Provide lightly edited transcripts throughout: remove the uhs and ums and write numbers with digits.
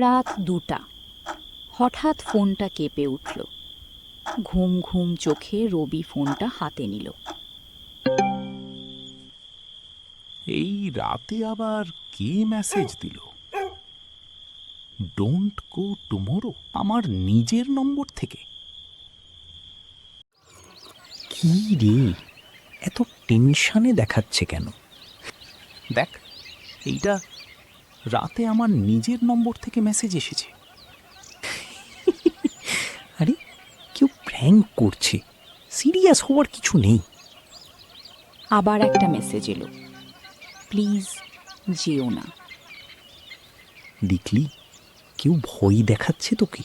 রাত 2টা। হঠাৎ ফোনটা কেঁপে উঠল। ঘুম ঘুম চোখে রবি ফোনটা হাতে নিল। এই রাতে আবার কে মেসেজ দিল? ডোন্ট গো টুমোরো, আমার নিজের নম্বর থেকে। কি রে, এত টেনশনে দেখাচ্ছে কেন? দেখ, এইটা রাতে আমার নিজের নম্বর থেকে মেসেজ এসেছে। আরে, কেউ প্র্যাঙ্ক করছে, সিরিয়াস হওয়ার কিছু নেই। আবার একটা মেসেজ এলো, প্লিজ যেও না। দেখলি, কেউ ভয় দেখাচ্ছে তোকে।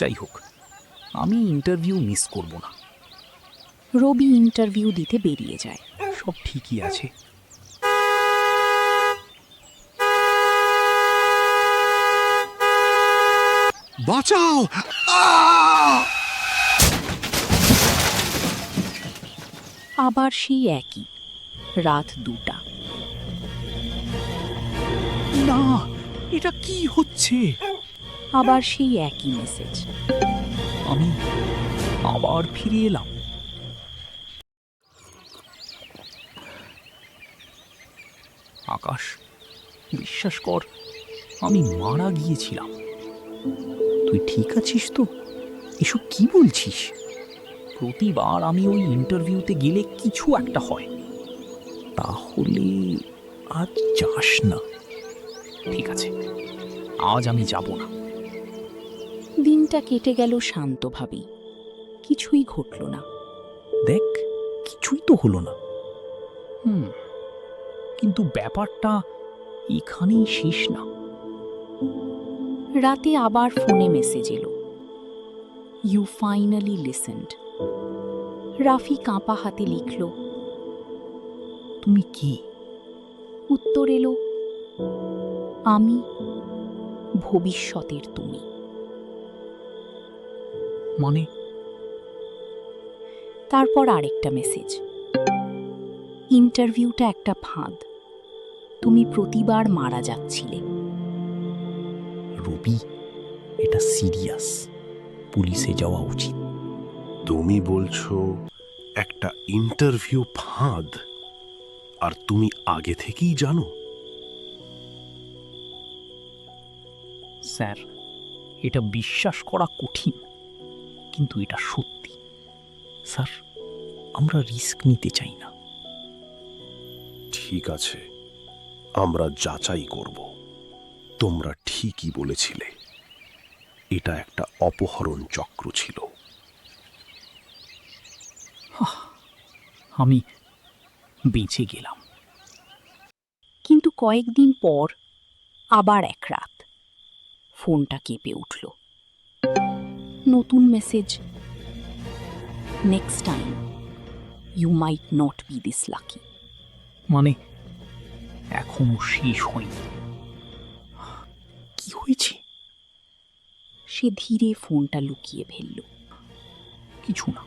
যাই হোক, আমি ইন্টারভিউ মিস করব না। রবি ইন্টারভিউ দিতে বেরিয়ে যায়। সব ঠিকই আছে। বাঁচাও! আবার সেই একই, রাত 2টা। না, এটা কি হচ্ছে? আবার সেই একই মেসেজ। আমি আবার ফিরে এলাম। আকাশ, বিশ্বাস কর, আমি মারা গিয়েছিলাম। তুই ঠিক আছিস তো? এসব কি বলছিস? প্রতিবার আমি ওই ইন্টারভিউতে গেলে কিছু একটা হয়। তাহলে আজ যাস না। ঠিক আছে, আজ আমি যাব না। দিনটা কেটে গেল শান্তভাবেই, কিছুই ঘটল না। দেখ, কিছুই তো হলো না। কিন্তু ব্যাপারটা এখানেই শেষ না। রাতে আবার ফোনে মেসেজ এলো, ইউ ফাইনালি লিসেন্ড। রাফি কাঁপা হাতে লিখল, তুমি কি? উত্তর এলো, আমি ভবিষ্যতের তুমি। মানে? তারপর আরেকটা মেসেজ, ইন্টারভিউটা একটা ফাঁদ, তুমি প্রতিবার মারা যাচ্ছিলে। রবি, এটা সিরিয়াস, পুলিশে যাওয়া উচিত। তুমি বলছো একটা ইন্টারভিউ ফাঁদ, আর তুমি আগে থেকেই জানো? স্যার, এটা বিশ্বাস করা কঠিন, কিন্তু এটা সত্যি। স্যার, আমরা রিস্ক নিতে চাই না। ঠিক আছে, আমরা যাচাই করব। তোমরা ঠিকই বলেছিলে, এটা একটা অপহরণ চক্র ছিল। আমি বেঁচে গেলাম। কিন্তু কয়েকদিন পর আবার এক রাত ফোনটা কেঁপে উঠল। নতুন message, next time you might not be this lucky. মানে এখনো শেষ হয়নি। কি হয়েছে? সে ধীরে ফোনটা লুকিয়ে ফেলল। কিছু না,